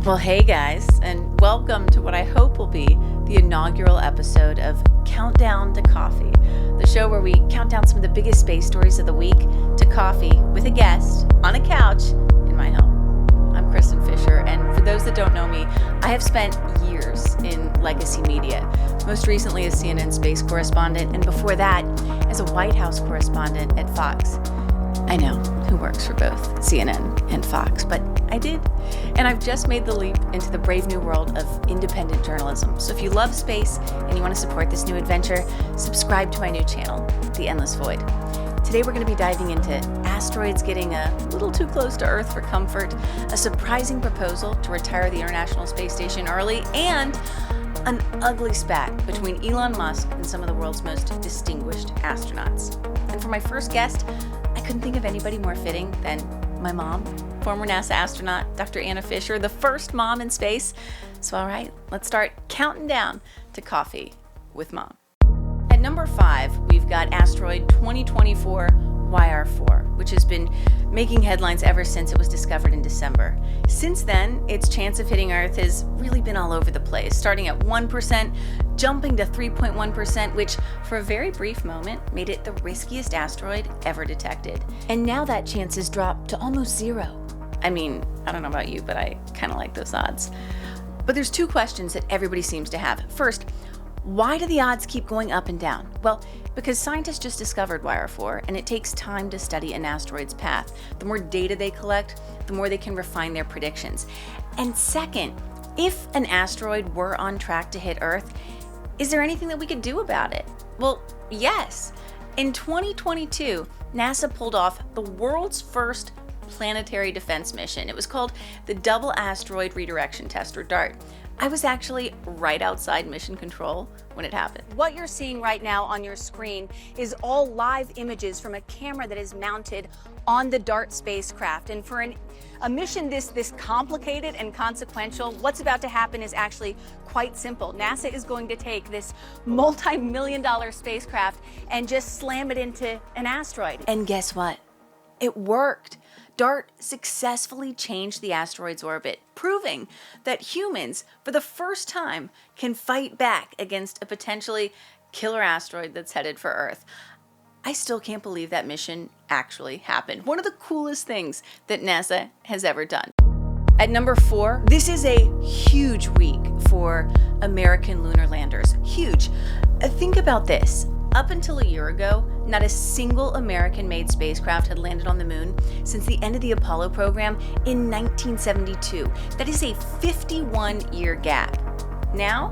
Well, hey guys, and welcome to what I hope will be the inaugural episode of Countdown to Coffee, the show where we count down some of the biggest space stories of the week to coffee with a guest on a couch in my home. I'm Kristin Fisher, and for those that don't know me, I have spent years in legacy media, most recently as CNN space correspondent, and before that, as a White House correspondent at Fox. I know, who works for both CNN and Fox, but I did. And I've just made the leap into the brave new world of independent journalism. So if you love space and you want to support this new adventure, subscribe to my new channel, The Endless Void. Today we're going to be diving into asteroids getting a little too close to Earth for comfort, a surprising proposal to retire the International Space Station early, and an ugly spat between Elon Musk and some of the world's most distinguished astronauts. And for my first guest, I couldn't think of anybody more fitting than my mom, former NASA astronaut Dr. Anna Fisher, the first mom in space. So all right, let's start counting down to coffee with Mom. At number 5, we've got asteroid 2024 YR4, which has been making headlines ever since it was discovered in December. Since then, its chance of hitting Earth has really been all over the place, starting at 1%, jumping to 3.1%, which for a very brief moment made it the riskiest asteroid ever detected. And now that chance has dropped to almost 0. I mean, I don't know about you, but I kind of like those odds. But there's 2 questions that everybody seems to have. First, why do the odds keep going up and down? Well, because scientists just discovered YR4, and it takes time to study an asteroid's path. The more data they collect, the more they can refine their predictions. And second, if an asteroid were on track to hit Earth, is there anything that we could do about it? Well, yes. In 2022, NASA pulled off the world's first planetary defense mission. It was called the Double Asteroid Redirection Test, or DART. I was actually right outside mission control when it happened. What you're seeing right now on your screen is all live images from a camera that is mounted on the DART spacecraft. And for a mission this complicated and consequential, what's about to happen is actually quite simple. NASA is going to take this multi-million-dollar spacecraft and just slam it into an asteroid. And guess what? It worked. DART successfully changed the asteroid's orbit, proving that humans, for the first time, can fight back against a potentially killer asteroid that's headed for Earth. I still can't believe that mission actually happened. One of the coolest things that NASA has ever done. At number 4, this is a huge week for American lunar landers. Huge. Think about this. Up until a year ago, not a single American-made spacecraft had landed on the moon since the end of the Apollo program in 1972. That is a 51-year gap. Now,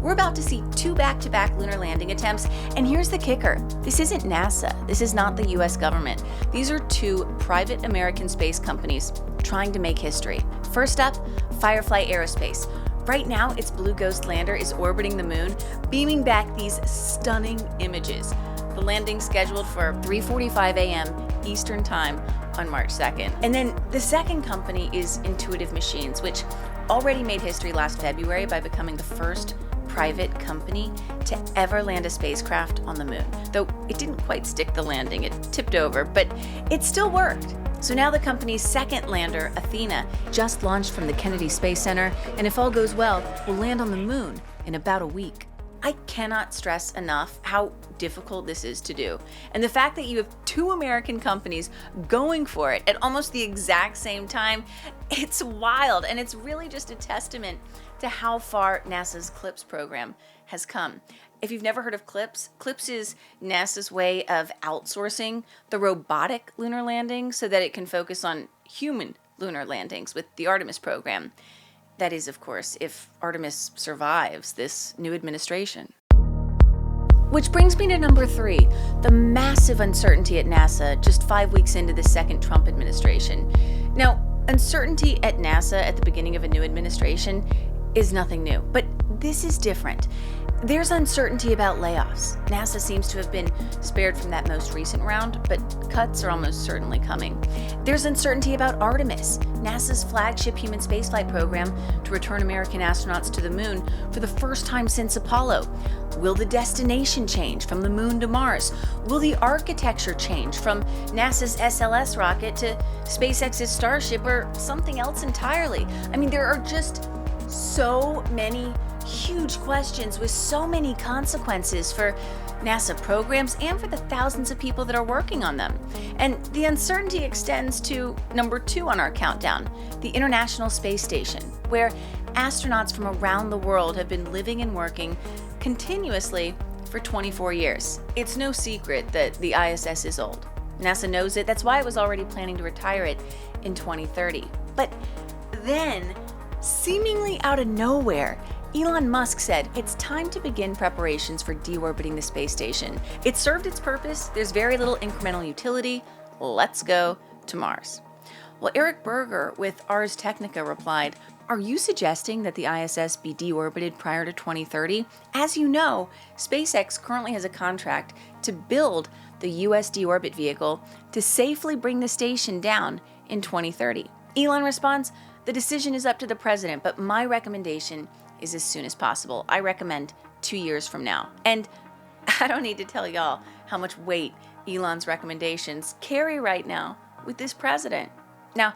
we're about to see 2 back-to-back lunar landing attempts, and here's the kicker. This isn't NASA. This is not the US government. These are 2 private American space companies trying to make history. First up, Firefly Aerospace. Right now, its Blue Ghost lander is orbiting the moon, beaming back these stunning images. The landing's scheduled for 3:45 a.m. Eastern Time on March 2nd. And then the second company is Intuitive Machines, which already made history last February by becoming the first private company to ever land a spacecraft on the moon. Though it didn't quite stick the landing, it tipped over, but it still worked. So now the company's second lander, Athena, just launched from the Kennedy Space Center, and if all goes well, will land on the moon in about a week. I cannot stress enough how difficult this is to do. And the fact that you have 2 American companies going for it at almost the exact same time, it's wild. And it's really just a testament to how far NASA's CLIPS program has come. If you've never heard of CLIPS, CLIPS is NASA's way of outsourcing the robotic lunar landing so that it can focus on human lunar landings with the Artemis program. That is, of course, if Artemis survives this new administration. Which brings me to number 3, the massive uncertainty at NASA just 5 weeks into the second Trump administration. Now, uncertainty at NASA at the beginning of a new administration is nothing new, but this is different. There's uncertainty about layoffs. NASA seems to have been spared from that most recent round, but cuts are almost certainly coming. There's uncertainty about Artemis, NASA's flagship human spaceflight program to return American astronauts to the moon for the first time since Apollo. Will the destination change from the moon to Mars? Will the architecture change from NASA's SLS rocket to SpaceX's Starship or something else entirely? I mean, there are just so many huge questions with so many consequences for NASA programs and for the thousands of people that are working on them. And the uncertainty extends to number 2 on our countdown, the International Space Station, where astronauts from around the world have been living and working continuously for 24 years. It's no secret that the ISS is old. NASA knows it. That's why it was already planning to retire it in 2030. But then, seemingly out of nowhere, Elon Musk said it's time to begin preparations for deorbiting the space station. It served its purpose, there's very little incremental utility, let's go to Mars. Well, Eric Berger with Ars Technica replied, "Are you suggesting that the ISS be deorbited prior to 2030? As you know, SpaceX currently has a contract to build the US deorbit vehicle to safely bring the station down in 2030. Elon responds, "The decision is up to the president, but my recommendation is as soon as possible. I recommend 2 years from now." And I don't need to tell y'all how much weight Elon's recommendations carry right now with this president. Now,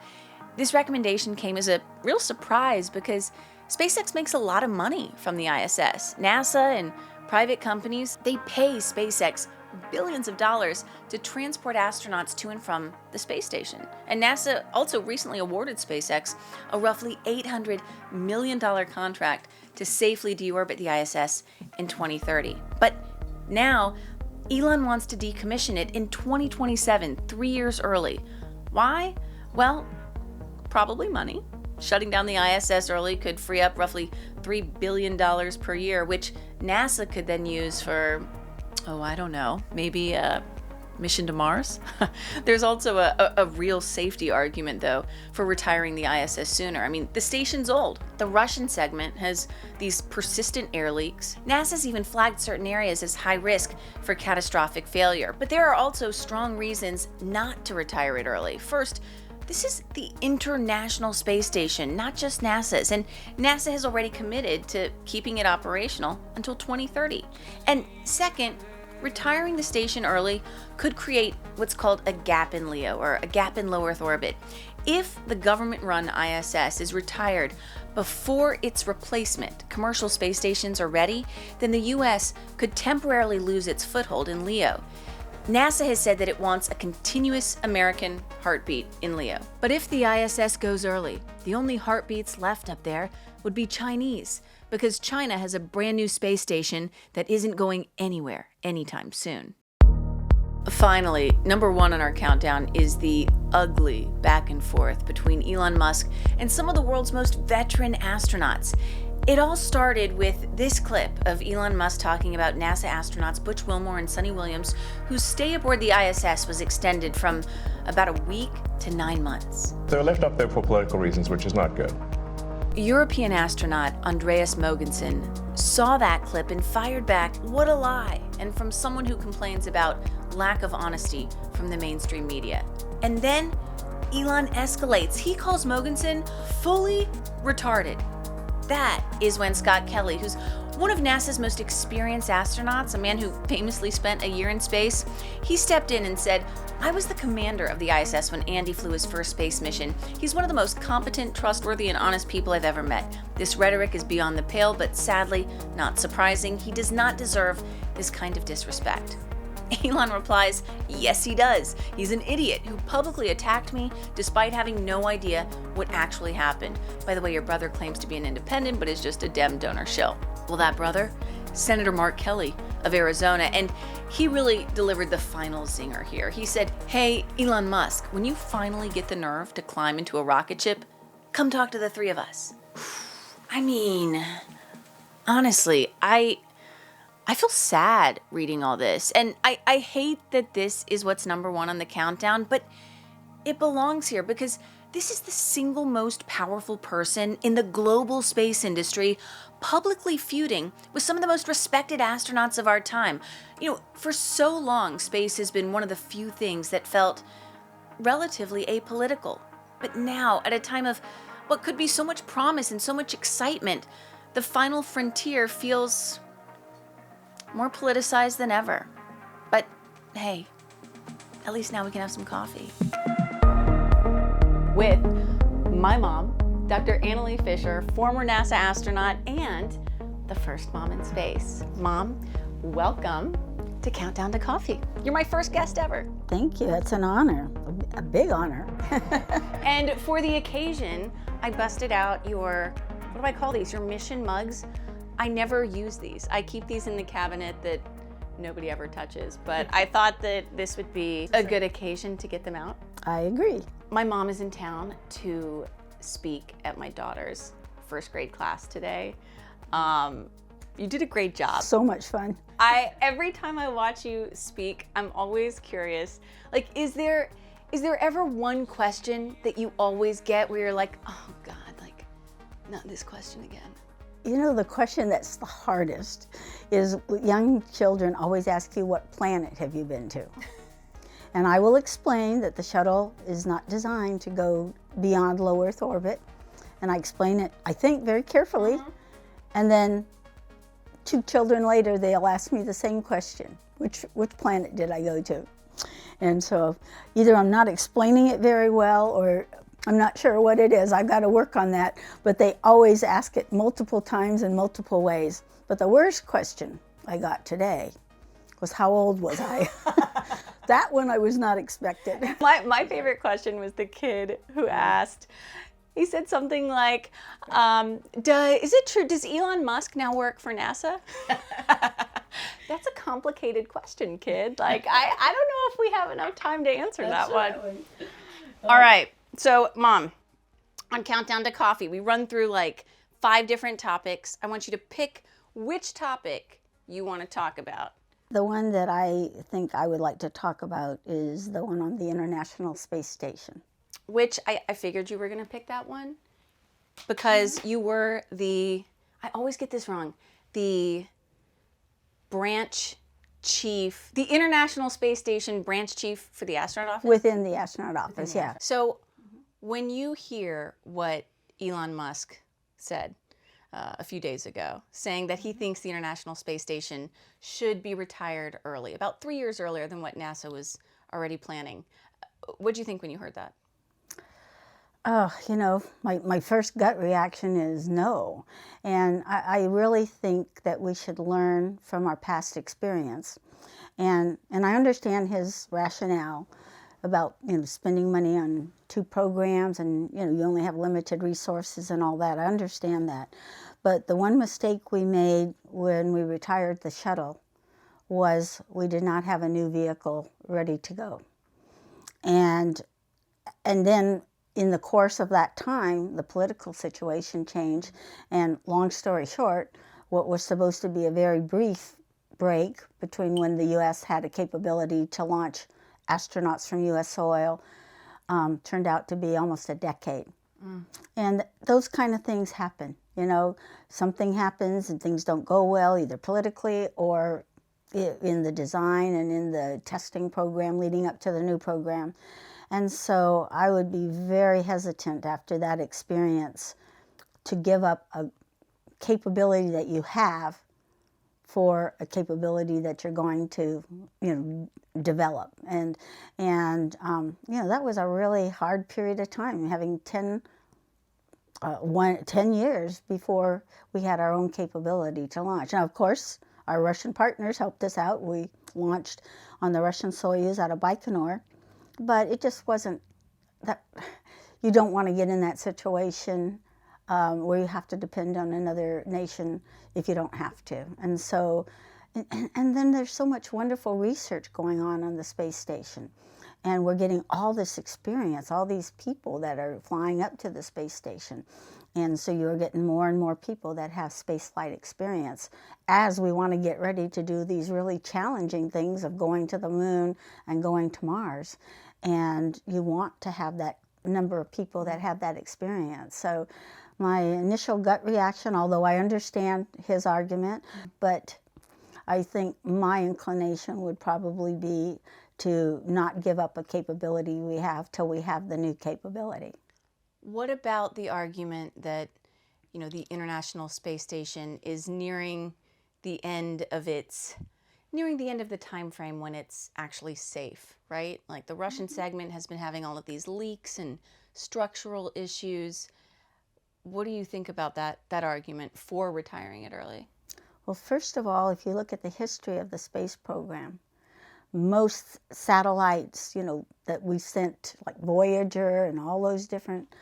this recommendation came as a real surprise because SpaceX makes a lot of money from the ISS. NASA and private companies, they pay SpaceX billions of dollars to transport astronauts to and from the space station. And NASA also recently awarded SpaceX a roughly $800 million contract to safely deorbit the ISS in 2030. But now, Elon wants to decommission it in 2027, 3 years early. Why? Well, probably money. Shutting down the ISS early could free up roughly $3 billion per year, which NASA could then use for, I don't know, maybe a mission to Mars? There's also a real safety argument, though, for retiring the ISS sooner. I mean, the station's old. The Russian segment has these persistent air leaks. NASA's even flagged certain areas as high risk for catastrophic failure. But there are also strong reasons not to retire it early. First, this is the International Space Station, not just NASA's, and NASA has already committed to keeping it operational until 2030. And second, retiring the station early could create what's called a gap in LEO, or a gap in low Earth orbit. If the government-run ISS is retired before its replacement commercial space stations are ready, then the US could temporarily lose its foothold in LEO. NASA has said that it wants a continuous American heartbeat in LEO. But if the ISS goes early, the only heartbeats left up there would be Chinese, because China has a brand new space station that isn't going anywhere anytime soon. Finally, number 1 on our countdown is the ugly back and forth between Elon Musk and some of the world's most veteran astronauts. It all started with this clip of Elon Musk talking about NASA astronauts Butch Wilmore and Sonny Williams, whose stay aboard the ISS was extended from about a week to 9 months. They're left up there for political reasons, which is not good. European astronaut Andreas Mogensen saw that clip and fired back, "What a lie," and from someone who complains about lack of honesty from the mainstream media. And then Elon escalates. He calls Mogensen fully retarded. That is when Scott Kelly, who's one of NASA's most experienced astronauts, a man who famously spent a year in space, he stepped in and said, "I was the commander of the ISS when Andy flew his first space mission. He's one of the most competent, trustworthy, and honest people I've ever met. This rhetoric is beyond the pale, but sadly, not surprising. He does not deserve this kind of disrespect." Elon replies, "Yes, he does. He's an idiot who publicly attacked me despite having no idea what actually happened. By the way, your brother claims to be an independent, but is just a Dem donor shill." Well, that brother? Senator Mark Kelly of Arizona, and he really delivered the final zinger here. He said, "Hey, Elon Musk, when you finally get the nerve to climb into a rocket ship, come talk to the 3 of us." I mean, honestly, I feel sad reading all this, and I hate that this is what's number 1 on the countdown, but it belongs here because This is the single most powerful person in the global space industry, publicly feuding with some of the most respected astronauts of our time. You know, for so long, space has been one of the few things that felt relatively apolitical. But now, at a time of what could be so much promise and so much excitement, the final frontier feels more politicized than ever. But hey, at least now we can have some coffee. With my mom, Dr. Kristin Fisher, former NASA astronaut and the first mom in space. Mom, welcome to Countdown to Coffee. You're my first guest ever. Thank you. It's an honor, a big honor. And for the occasion, I busted out your, what do I call these? Your mission mugs. I never use these. I keep these in the cabinet that nobody ever touches, but I thought that this would be a good occasion to get them out. I agree. My mom is in town to speak at my daughter's first grade class today. You did a great job. So much fun. Every time I watch you speak, I'm always curious. Like, is there ever one question that you always get where you're like, oh God, like, not this question again? You know, the question that's the hardest is young children always ask you, what planet have you been to? And I will explain that the shuttle is not designed to go beyond low Earth orbit. And I explain it, I think, very carefully. And then 2 children later, they'll ask me the same question. Which planet did I go to? And so either I'm not explaining it very well or I'm not sure what it is. I've got to work on that. But they always ask it multiple times in multiple ways. But the worst question I got today was, how old was I? That one I was not expecting. My favorite question was the kid who asked, he said something like, is it true, does Elon Musk now work for NASA? That's a complicated question, kid. Like, I don't know if we have enough time to answer that one. All right, so Mom, on Countdown to Coffee, we run through like 5 different topics. I want you to pick which topic you want to talk about. The one that I think I would like to talk about is the one on the International Space Station. Which I figured you were going to pick that one because you were I always get this wrong, the branch chief, the International Space Station branch chief for the astronaut office? Within the astronaut office, yeah. So when you hear what Elon Musk said a few days ago, saying that he thinks the International Space Station should be retired early, about 3 years earlier than what NASA was already planning, what did you think when you heard that? Oh, you know, my first gut reaction is no. And I really think that we should learn from our past experience. And I understand his rationale about, you know, spending money on 2 programs and, you know, you only have limited resources and all that. I understand that. But the one mistake we made when we retired the shuttle was we did not have a new vehicle ready to go. And then in the course of that time, the political situation changed, and long story short, what was supposed to be a very brief break between when the U.S. had a capability to launch astronauts from U.S. soil turned out to be almost a decade. And those kind of things happen. You know, something happens and things don't go well, either politically or in the design and in the testing program leading up to the new program. And so I would be very hesitant after that experience to give up a capability that you have for a capability that you're going to, you know, develop. And you know, that was a really hard period of time, having 10 years before we had our own capability to launch. Now, of course, our Russian partners helped us out. We launched on the Russian Soyuz out of Baikonur. But it just wasn't that, you don't want to get in that situation where you have to depend on another nation if you don't have to. And so, and then there's so much wonderful research going on the space station. And we're getting all this experience, all these people that are flying up to the space station. And so you're getting more and more people that have spaceflight experience as we want to get ready to do these really challenging things of going to the moon and going to Mars. And you want to have that number of people that have that experience. So my initial gut reaction, although I understand his argument, but I think my inclination would probably be to not give up a capability we have till we have the new capability. What about the argument that, you know, the International Space Station is nearing the end of the time frame when it's actually safe, right? Like the Russian segment has been having all of these leaks and structural issues. What do you think about that argument for retiring it early? Well, first of all, if you look at the history of the space program, most satellites, you know, that we sent, like Voyager and all those different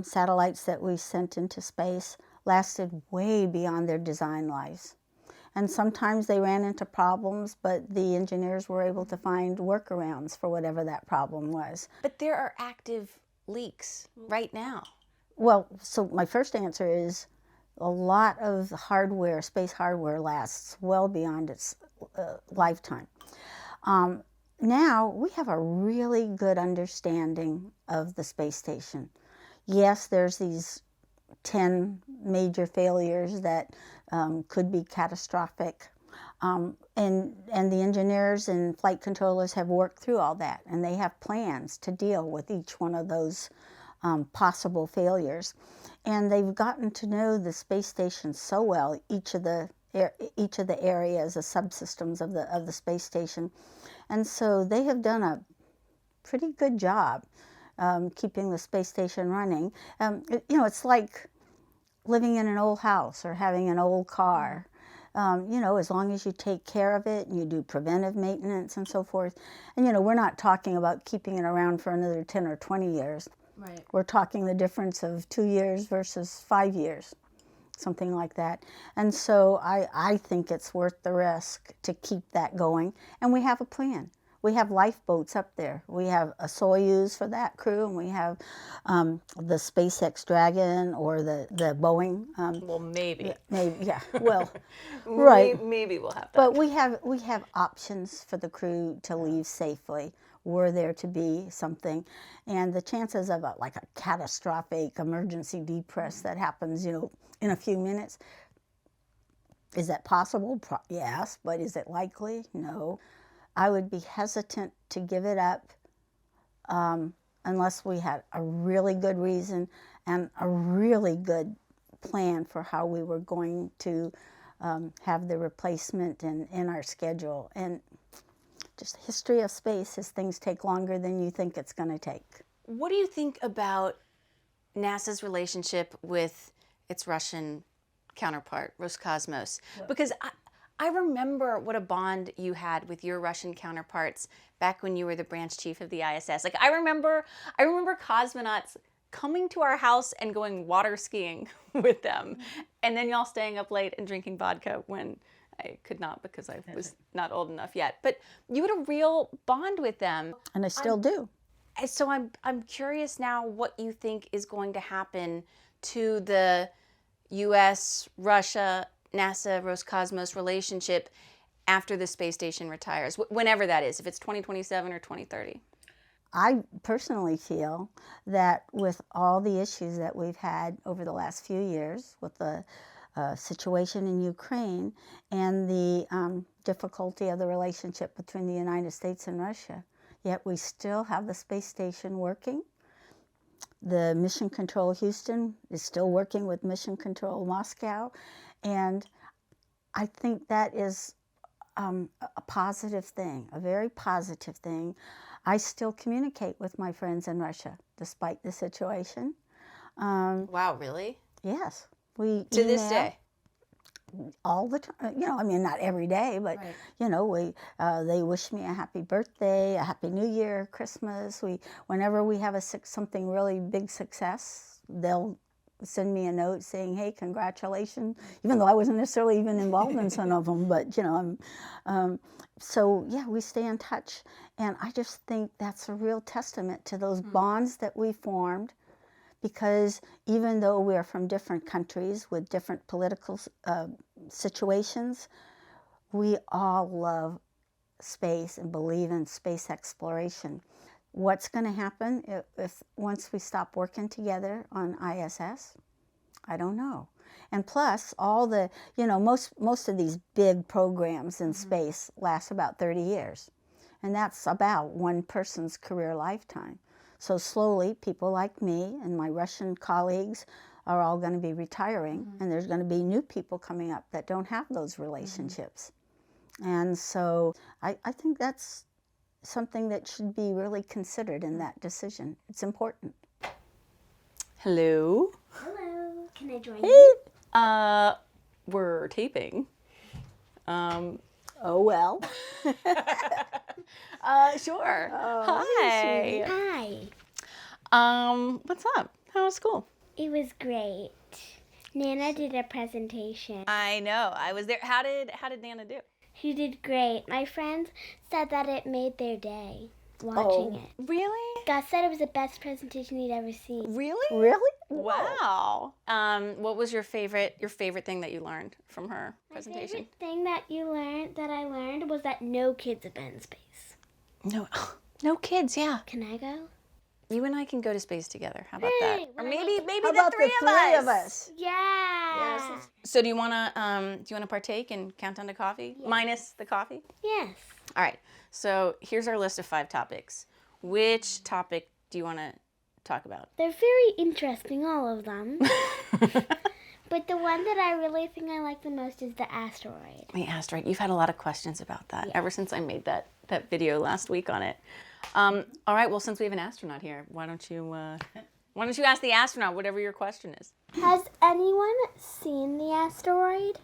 satellites that we sent into space, lasted way beyond their design lives. And sometimes they ran into problems, but the engineers were able to find workarounds for whatever that problem was. But there are active leaks right now. Well, so my first answer is a lot of hardware, space hardware, lasts well beyond its lifetime. Now we have a really good understanding of the space station. Yes, there's these 10 major failures that could be catastrophic. And the engineers and flight controllers have worked through all that, and they have plans to deal with each one of those possible failures. And they've gotten to know the space station so well, each of the areas, the subsystems of the space station. And so they have done a pretty good job keeping the space station running. You know, it's like living in an old house or having an old car. You know, as long as you take care of it and you do preventive maintenance and so forth. And, you know, we're not talking about keeping it around for another 10 or 20 years. Right. We're talking the difference of 2 years versus 5 years, something like that. And so I think it's worth the risk to keep that going. And we have a plan. We have lifeboats up there. We have a Soyuz for that crew, and we have the SpaceX Dragon or the Boeing. Well, maybe. Maybe, yeah. Well, right. Maybe we'll have that. But we have options for the crew to leave safely were there to be something. And the chances of a catastrophic emergency depress that happens, you know, in a few minutes, is that possible? Yes, but is it likely? No. I would be hesitant to give it up unless we had a really good reason and a really good plan for how we were going to have the replacement in our schedule. And just the history of space is things take longer than you think it's going to take. What do you think about NASA's relationship with its Russian counterpart, Roscosmos? Because I remember what a bond you had with your Russian counterparts back when you were the branch chief of the ISS. Like I remember cosmonauts coming to our house and going water skiing with them, and then y'all staying up late and drinking vodka when I could not because I was not old enough yet. But you had a real bond with them, and I still do. So I'm curious now what you think is going to happen to the U.S., Russia, NASA, Roscosmos relationship after the space station retires, whenever that is, if it's 2027 or 2030. I personally feel that with all the issues that we've had over the last few years with the situation in Ukraine and the difficulty of the relationship between the United States and Russia, yet we still have the space station working. The Mission Control Houston is still working with Mission Control Moscow, and I think that is a positive thing, a very positive thing. I still communicate with my friends in Russia, despite the situation. Wow, really? Yes. We to this day? All the time. You know, I mean, not every day, but, right. You know, they wish me a happy birthday, a happy New Year, Christmas. Whenever we have something really big success, they'll send me a note saying, hey, congratulations, even though I wasn't necessarily even involved in some of them, but, you know, so, yeah, we stay in touch. And I just think that's a real testament to those bonds that we formed, because even though we are from different countries with different political situations, we all love space and believe in space exploration. What's going to happen if once we stop working together on ISS? I don't know. And plus, all the, most of these big programs in space last about 30 years. And that's about one person's career lifetime. So slowly, people like me and my Russian colleagues are all going to be retiring, and there's going to be new people coming up that don't have those relationships. And so I think that's something that should be really considered in that decision. It's important. Hello. Hello. Can I join you? We're taping. Oh, well. Sure. Oh, Hi. Hi. What's up? How was school? It was great. Nana did a presentation. I know. I was there. How did Nana do? She did great. My friends said that it made their day watching it. Really? Gus said it was the best presentation he'd ever seen. Really? Really? Wow. What was your favorite thing that you learned from her presentation? My favorite thing that I learned was that no kids have been in space. No kids, yeah. Can I go? You and I can go to space together. How about Hey, that? Or when I maybe How the about three the three of us? Yeah. So do you wanna partake and count down to coffee? Yes. Minus the coffee? Yes. All right. So here's our list of 5 topics. Which topic do you want to talk about? They're very interesting, all of them. But the one that I really think I like the most is the asteroid. The asteroid. You've had a lot of questions about that ever since I made that video last week on it. All right. Well, since we have an astronaut here, why don't you ask the astronaut whatever your question is? Has anyone seen the asteroid?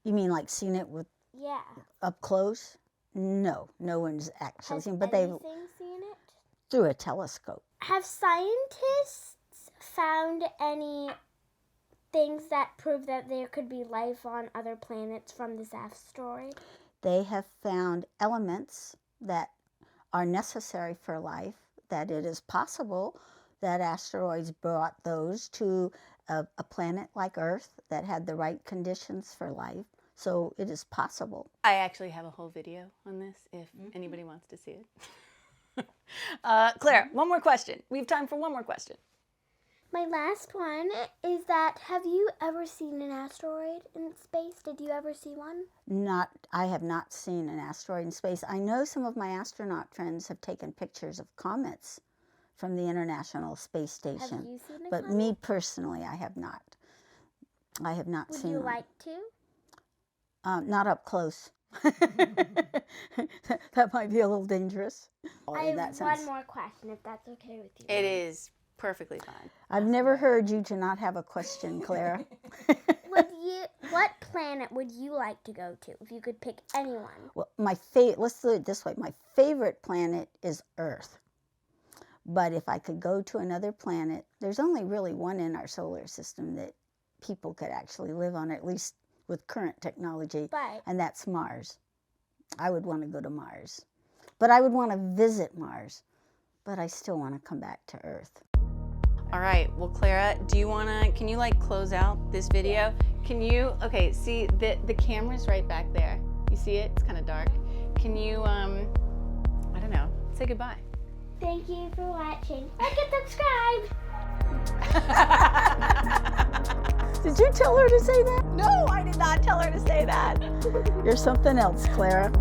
You mean like seen it with Yeah. up close? No, no one's actually Has seen, but they've anything seen it? through a telescope. Have scientists found any things that prove that there could be life on other planets from this asteroid? They have found elements that are necessary for life, that it is possible that asteroids brought those to a planet like Earth that had the right conditions for life. So it is possible. I actually have a whole video on this if anybody wants to see it. Claire, one more question. We have time for one more question. My last one is that, have you ever seen an asteroid in space? Did you ever see one? I have not seen an asteroid in space. I know some of my astronaut friends have taken pictures of comets from the International Space Station. Have you seen a But comet? me personally, I have not. I have not Would seen you one. like to? Not up close. That might be a little dangerous. I In have that one sense. more question, if that's okay with you. It is perfectly fine. I've never heard you to not have a question, Clara. What planet would you like to go to if you could pick anyone? Well, let's do it this way. My favorite planet is Earth. But if I could go to another planet, there's only really one in our solar system that people could actually live on, at least with current technology, But and that's Mars. I would want to go to Mars. But I would want to visit Mars. But I still want to come back to Earth. All right. Well, Clara, can you close out this video? Okay, see the camera's right back there. You see it? It's kind of dark. Can you, I don't know, say goodbye. thank you for watching. Like and subscribe! Did you tell her to say that? No, I did not tell her to say that. You're something else, Clara.